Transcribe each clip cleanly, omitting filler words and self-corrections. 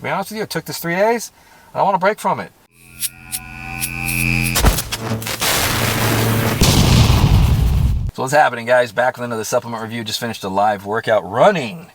To be honest with you, it took this 3 days. I want to break from it. So what's happening, guys? Back with another supplement review. Just finished a live workout running.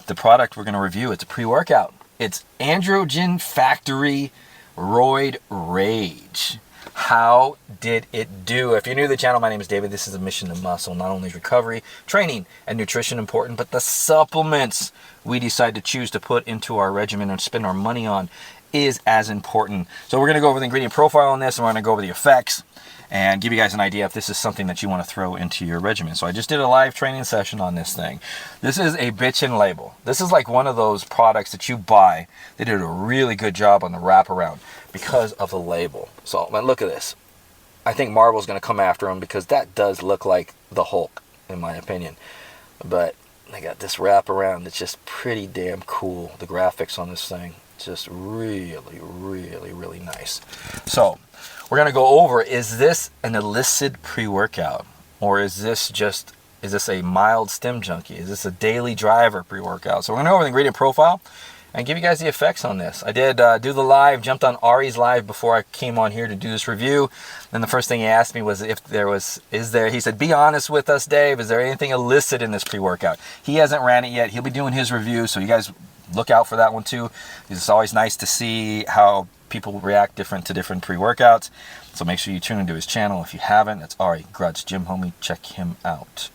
The product we're going to review, it's a pre-workout. It's Androgen Factory Roid Rage. How did it do? If you're new to the channel, my name is David. This is a mission to muscle. Not only is recovery, training, and nutrition important, but the supplements we decide to choose to put into our regimen and spend our money on is as important. So we're going to go over the ingredient profile on this, and we're going to go over the effects and give you guys an idea if this is something that you want to throw into your regimen. So I just did a live training session on this thing. This is a bitchin' label. This is like one of those products that you buy. They did a really good job on the wraparound because of the label. So man, look at this. I think Marvel's going to come after them because that does look like the Hulk, in my opinion. But they got this wraparound that's just pretty damn cool. The graphics on this thing, just really, really, really nice. So we're going to go over, is this an illicit pre-workout? Or is this a mild stim junkie? Is this a daily driver pre-workout? So we're going to go over the ingredient profile and give you guys the effects on this. I did do the live, jumped on Ari's live before I came on here to do this review. And the first thing he asked me was if there was, he said, be honest with us, Dave. Is there anything illicit in this pre-workout? He hasn't ran it yet. He'll be doing his review. So you guys look out for that one too. It's always nice to see how people react to different pre-workouts. So make sure you tune into his channel. If you haven't, that's Ari Grutz, Gym Homie. Check him out.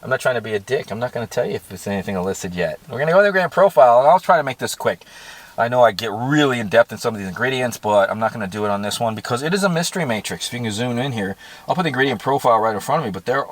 I'm not trying to be a dick. I'm not going to tell you if it's anything illicit yet. We're going to go to the ingredient profile, and I'll try to make this quick. I know I get really in-depth in some of these ingredients, but I'm not going to do it on this one because it is a mystery matrix. If you can zoom in here, I'll put the ingredient profile right in front of me, but there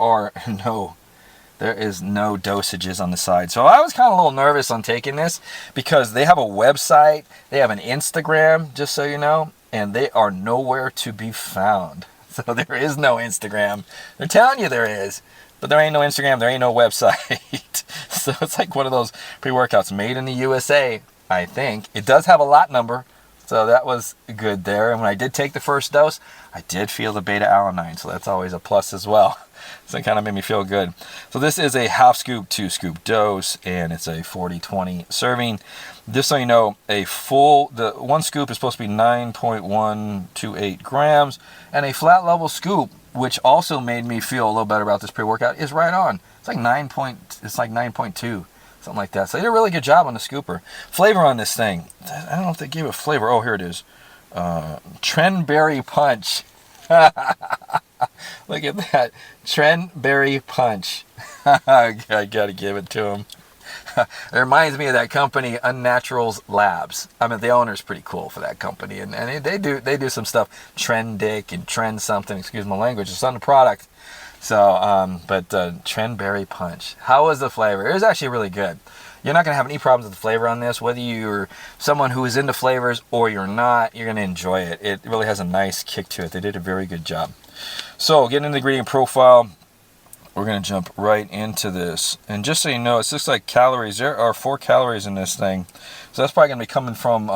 is no dosages on the side. So I was kind of a little nervous on taking this because they have a website, they have an Instagram, just so you know, and they are nowhere to be found. So there is no Instagram. They're telling you there is, but there ain't no Instagram, there ain't no website. So it's like one of those pre-workouts made in the USA, I think. It does have a lot number, so that was good there. And when I did take the first dose, I did feel the beta-alanine, so that's always a plus as well. So it kind of made me feel good. So this is a half scoop, 2 scoop dose, and it's a 40-20 serving. Just so you know, the 1 scoop is supposed to be 9.128 grams, and a flat level scoop, which also made me feel a little better about this pre-workout, is right on. It's like 9.2, something like that. So they did a really good job on the scooper. Flavor on this thing, I don't know if they gave a flavor. Oh, here it is. Trendberry Punch. Look at that. Trendberry Punch. I gotta give it to him. It reminds me of that company, Unnaturals Labs. I mean, the owner's pretty cool for that company, and they do some stuff, Trendic and Trend something. Excuse my language. It's on the product. So, but Trendberry Punch. How was the flavor? It was actually really good. You're not gonna have any problems with the flavor on this, whether you're someone who is into flavors or you're not. You're gonna enjoy it. It really has a nice kick to it. They did a very good job. So, getting into the ingredient profile. We're going to jump right into this. And just so you know, it looks like calories. There are 4 calories in this thing. So that's probably going to be coming from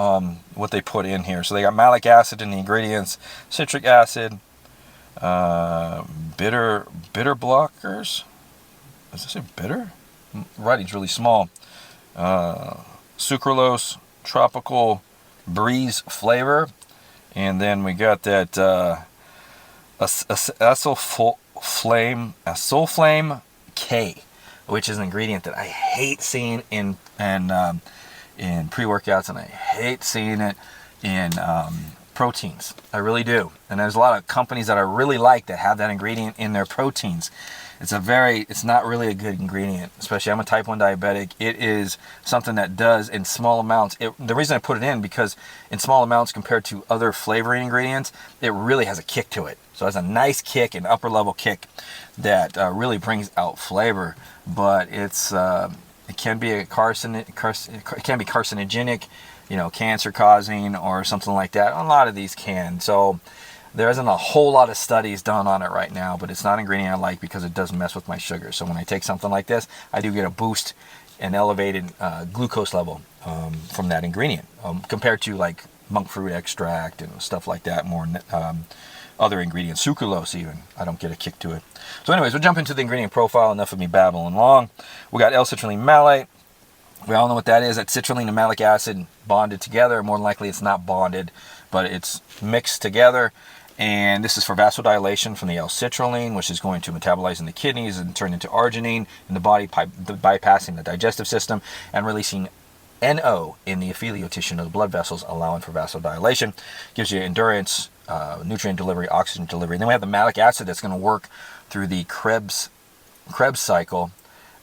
what they put in here. So they got malic acid in the ingredients, citric acid, bitter blockers. Does this say bitter? Writing's really small. Sucralose, tropical breeze flavor. And then we got that Flame K, which is an ingredient that I hate seeing in pre-workouts, and I hate seeing it in proteins. I really do. And there's a lot of companies that I really like that have that ingredient in their proteins. It's not really a good ingredient, especially I'm a type 1 diabetic. It is something that does in small amounts. The reason I put it in, because in small amounts compared to other flavoring ingredients, it really has a kick to it. So it has a nice kick, an upper level kick that really brings out flavor. But it can be carcinogenic, cancer causing or something like that. A lot of these can. So there isn't a whole lot of studies done on it right now, but it's not an ingredient I like because it does mess with my sugar. So when I take something like this, I do get a boost, an elevated glucose level from that ingredient compared to like monk fruit extract and stuff like that, more other ingredients, sucralose even. I don't get a kick to it. So anyways, we'll jump into the ingredient profile. Enough of me babbling long. We got L-citrulline malate, We all know what that is. That citrulline and malic acid bonded together. More than likely it's not bonded, but it's mixed together. And this is for vasodilation from the L-citrulline, which is going to metabolize in the kidneys and turn into arginine in the body, bypassing the digestive system and releasing NO in the epithelial tissue of the blood vessels, allowing for vasodilation. Gives you endurance, nutrient delivery, oxygen delivery. And then we have the malic acid that's going to work through the Krebs cycle.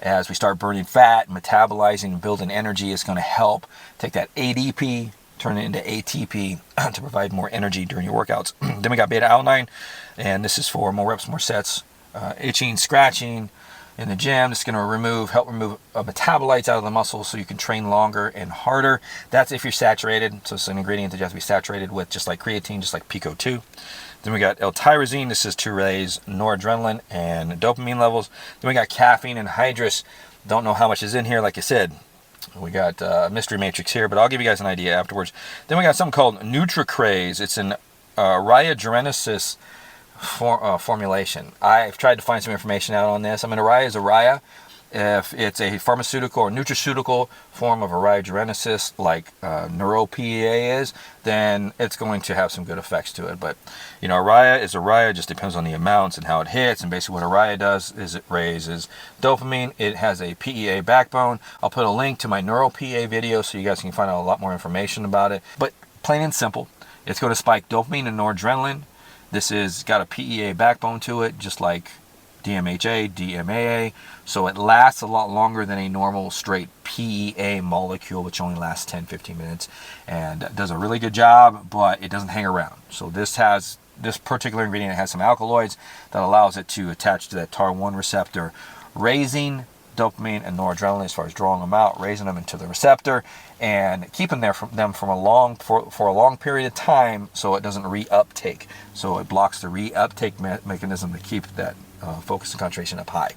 As we start burning fat, metabolizing, and building energy, is going to help take that ADP, turn it into ATP to provide more energy during your workouts. Then we got beta-alanine, and this is for more reps, more sets, itching, scratching in the gym. It's going to help remove metabolites out of the muscle so you can train longer and harder. That's if you're saturated. So it's an ingredient that you have to be saturated with, just like creatine, just like Pico-2. Then we got L-tyrosine. This is to raise noradrenaline and dopamine levels. Then we got caffeine and hydrous. Don't know how much is in here, like I said. We got a mystery matrix here, but I'll give you guys an idea afterwards. Then we got something called NutriCraze. It's an rhaegenesis formulation. I've tried to find some information out on this. I mean, rhea is a rhea. If it's a pharmaceutical or nutraceutical form of a rhaegenesis, like NeuroPEA is, then it's going to have some good effects to it. But, you know, a rhea is a rhea. It just depends on the amounts and how it hits. And basically what a rhea does is it raises dopamine. It has a PEA backbone. I'll put a link to my NeuroPEA video so you guys can find out a lot more information about it. But plain and simple, it's going to spike dopamine and noradrenaline. This is got a PEA backbone to it, just like DMHA, DMAA, so it lasts a lot longer than a normal straight PEA molecule, which only lasts 10-15 minutes and does a really good job, but it doesn't hang around. So this particular ingredient has some alkaloids that allows it to attach to that TAR1 receptor, raising dopamine and noradrenaline as far as drawing them out, raising them into the receptor, and keeping them for a long period of time, so it doesn't reuptake. So it blocks the reuptake mechanism to keep that focus and concentration up high.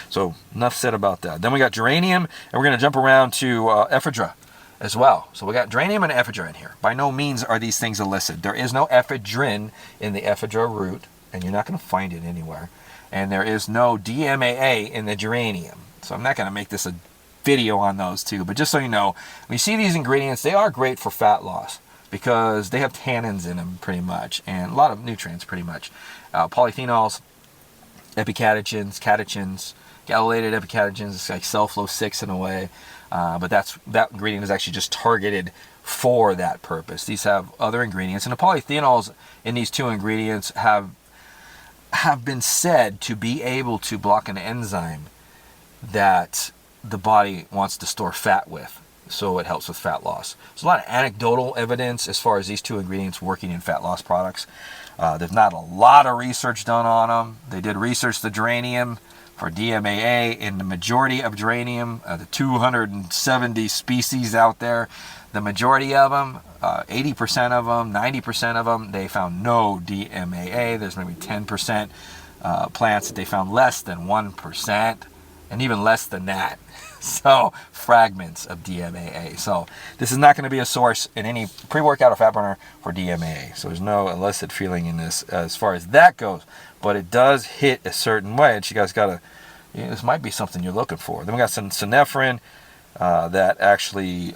So enough said about that. Then we got geranium, and we're going to jump around to ephedra as well. So we got geranium and ephedra in here. By no means are these things illicit. There is no ephedrine in the ephedra root, and you're not going to find it anywhere. And there is no DMAA in the geranium. So I'm not going to make this a video on those two, but just so you know, when you see these ingredients, they are great for fat loss because they have tannins in them pretty much, and a lot of nutrients pretty much. Polyphenols, epicatechins, catechins, galated epicatechins, it's like sulflo-6 in a way, but that ingredient is actually just targeted for that purpose. These have other ingredients, and the polyphenols in these two ingredients have been said to be able to block an enzyme that the body wants to store fat with, so it helps with fat loss. There's a lot of anecdotal evidence as far as these two ingredients working in fat loss products. There's not a lot of research done on them. They did research the geranium for DMAA. In the majority of geranium, the 270 species out there, the majority of them, 80% of them, 90% of them, they found no DMAA. There's maybe 10% plants that they found less than 1%, and even less than that. So fragments of DMAA. So this is not going to be a source in any pre-workout or fat burner for DMAA. So there's no illicit feeling in this as far as that goes. But it does hit a certain way, and you guys got to, this might be something you're looking for. Then we got some synephrine that actually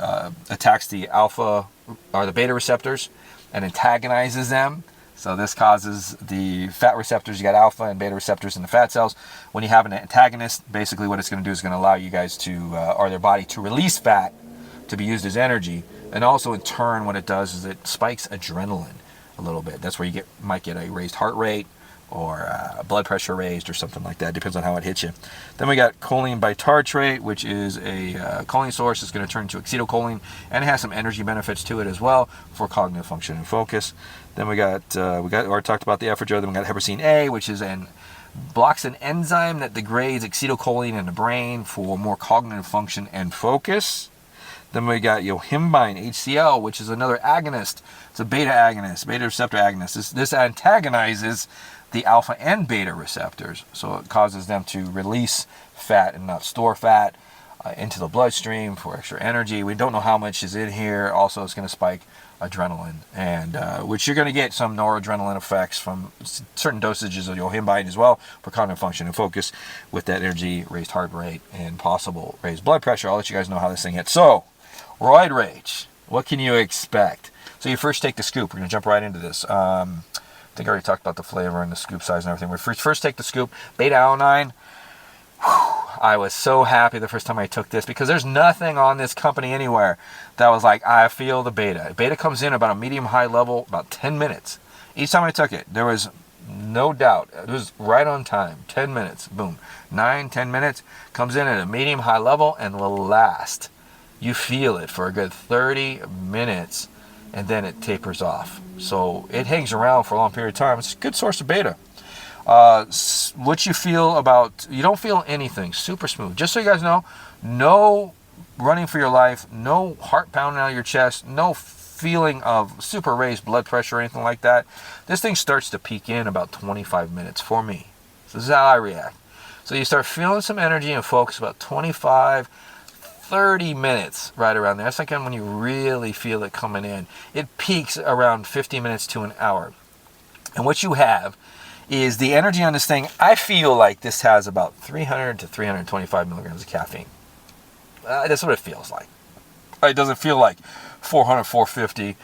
attacks the alpha or the beta receptors and antagonizes them. So this causes the fat receptors, you got alpha and beta receptors in the fat cells. When you have an antagonist, basically what it's going to do is going to allow you guys to, or their body to release fat to be used as energy. And also in turn, what it does is it spikes adrenaline a little bit. That's where you might get a raised heart rate or blood pressure raised or something like that. Depends on how it hits you. Then we got choline bitartrate, which is a choline source. It's going to turn into acetylcholine, and it has some energy benefits to it as well for cognitive function and focus. Then we already talked about the ephedra. Then we got heparin A, which is blocks an enzyme that degrades acetylcholine in the brain for more cognitive function and focus. Then we got yohimbine, HCl, which is another agonist. It's a beta agonist, beta receptor agonist. This antagonizes the alpha and beta receptors, so it causes them to release fat and not store fat. into the bloodstream for extra energy. We don't know how much is in here. Also, it's going to spike adrenaline, and which you're going to get some noradrenaline effects from certain dosages of your yohimbine as well for cognitive function and focus with that energy, raised heart rate, and possible raised blood pressure. I'll let you guys know how this thing hits. So, Roid Rage, what can you expect? So you first take the scoop. We're going to jump right into this. I think I already talked about the flavor and the scoop size and everything. We first take the scoop. Beta-alanine. I was so happy the first time I took this because there's nothing on this company anywhere that was like, I feel the beta. Beta comes in about a medium-high level, about 10 minutes. Each time I took it, there was no doubt. It was right on time. 10 minutes. Boom. 9, 10 minutes. Comes in at a medium-high level and will last. You feel it for a good 30 minutes, and then it tapers off. So it hangs around for a long period of time. It's a good source of beta. What you feel about, you don't feel anything. Super smooth. Just so you guys know, no running for your life, no heart pounding out of your chest, no feeling of super raised blood pressure or anything like that. This thing starts to peak in about 25 minutes for me. So this is how I react. So you start feeling some energy and focus about 25, 30 minutes, right around there. That's like when you really feel it coming in. It peaks around 50 minutes to an hour. And what you have is the energy on this thing. I feel like this has about 300 to 325 milligrams of caffeine. That's what it feels like. It doesn't feel like 400, 450,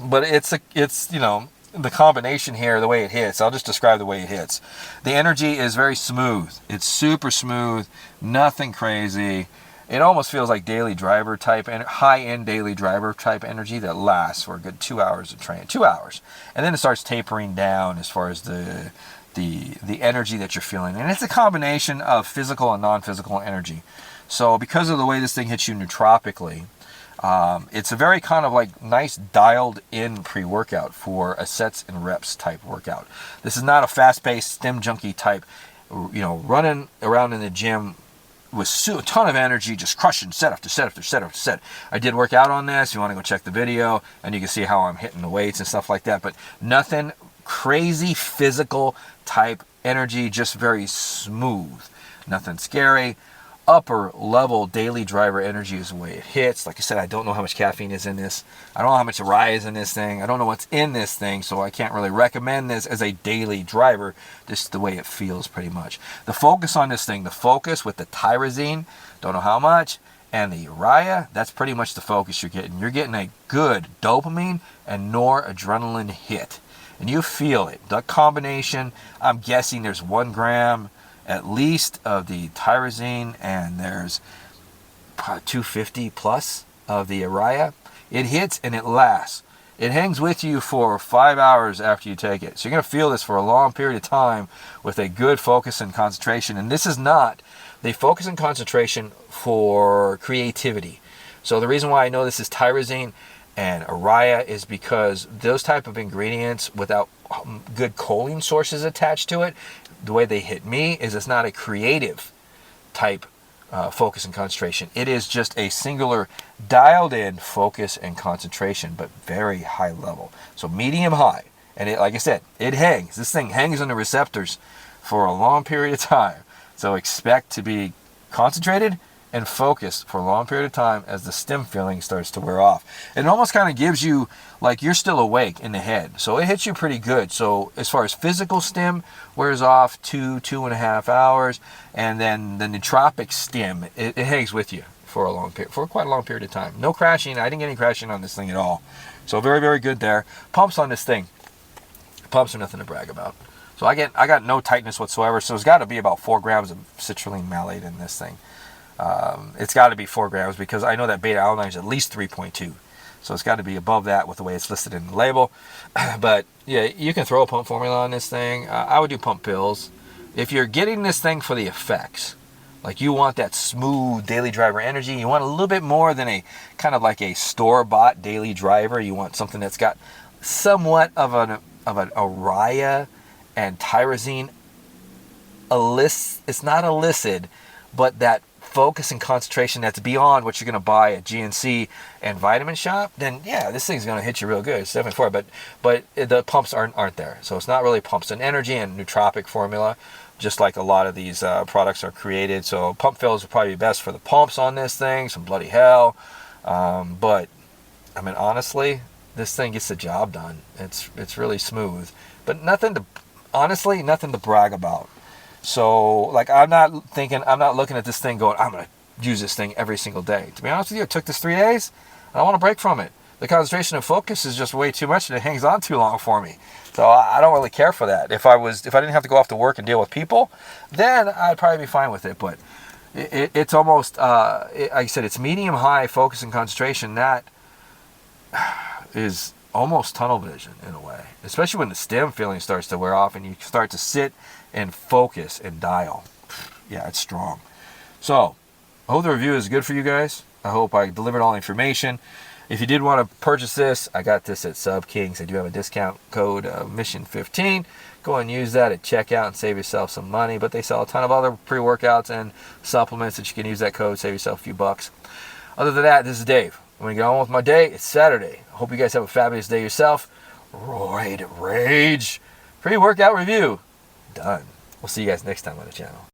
but it's you know, the combination here, the way it hits. I'll just describe the way it hits. The energy is very smooth. It's super smooth, nothing crazy. It almost feels like daily driver type and high-end daily driver type energy that lasts for a good 2 hours of training. 2 hours. And then it starts tapering down as far as the energy that you're feeling. And it's a combination of physical and non-physical energy. So because of the way this thing hits you nootropically, it's a very kind of like nice dialed in pre-workout for a sets and reps type workout. This is not a fast-paced stim junkie type, you know, running around in the gym with a ton of energy, just crushing set after set after set after set. I did work out on this. You want to go check the video, and you can see how I'm hitting the weights and stuff like that. But nothing crazy physical type energy, just very smooth. Nothing scary. Upper level daily driver energy is the way it hits. Like I said, I don't know how much caffeine is in this. I don't know how much rye is in this thing. I don't know what's in this thing, so I can't really recommend this as a daily driver. This is the way it feels pretty much. The focus on this thing, the focus with the tyrosine, don't know how much, and the urea, that's pretty much the focus you're getting. You're getting a good dopamine and noradrenaline hit. And you feel it. The combination, I'm guessing there's 1 gram at least of the tyrosine, and there's 250 plus of the urea. It hits and it lasts. It hangs with you for 5 hours after you take it. So you're going to feel this for a long period of time with a good focus and concentration. And this is not the focus and concentration for creativity. So the reason why I know this is tyrosine and urea is because those type of ingredients without good choline sources attached to it, the way they hit me is it's not a creative type focus and concentration. It is just a singular dialed in focus and concentration, but very high level. So medium high. And it, like I said, it hangs. This thing hangs on the receptors for a long period of time. So expect to be concentrated and focused for a long period of time as the stim feeling starts to wear off. And it almost kind of gives you like you're still awake in the head. So it hits you pretty good. So as far as physical stim wears off 2.5 hours, and then the nootropic stim, it hangs with you for a long period, for quite a long period of time. No crashing. I didn't get any crashing on this thing at all. So very, very good there. Pumps on this thing. Pumps are nothing to brag about. So I got no tightness whatsoever. So it's got to be about 4 grams of citrulline malate in this thing. It's got to be 4 grams because I know that beta-alanine is at least 3.2. So it's got to be above that with the way it's listed in the label. But yeah, you can throw a pump formula on this thing. I would do pump pills. If you're getting this thing for the effects, like you want that smooth daily driver energy, you want a little bit more than a kind of like a store-bought daily driver. You want something that's got somewhat of an urea and tyrosine. It's not illicit, but that focus and concentration that's beyond what you're going to buy at GNC and Vitamin Shop, then yeah, this thing's going to hit you real good. It's definitely for it, but the pumps aren't there. So it's not really pumps and energy and nootropic formula. just like a lot of these products are created. So pump fills would probably be best for the pumps on this thing, some bloody hell. But I mean, honestly, this thing gets the job done. It's really smooth, but nothing to brag about. So like, I'm not looking at this thing going, I'm gonna use this thing every single day. To be honest with you, it took this 3 days. I don't want to break from it. The concentration and focus is just way too much, and it hangs on too long for me. So I don't really care for that. If I didn't have to go off to work and deal with people, then I'd probably be fine with it. But it's almost, like I said, it's medium-high focus and concentration. That is almost tunnel vision in a way, especially when the stim feeling starts to wear off and you start to sit and focus and dial. Yeah, it's strong. So I hope the review is good for you guys. I hope I delivered all the information. If you did want to purchase this, I got this at Sub Kings. I do have a discount code, Mission15. Go and use that at checkout and save yourself some money. But they sell a ton of other pre-workouts and supplements that you can use that code, save yourself a few bucks. Other than that, this is Dave. I'm going to get on with my day. It's Saturday. I hope you guys have a fabulous day yourself. Roid Rage pre-workout review done. We'll see you guys next time on the channel.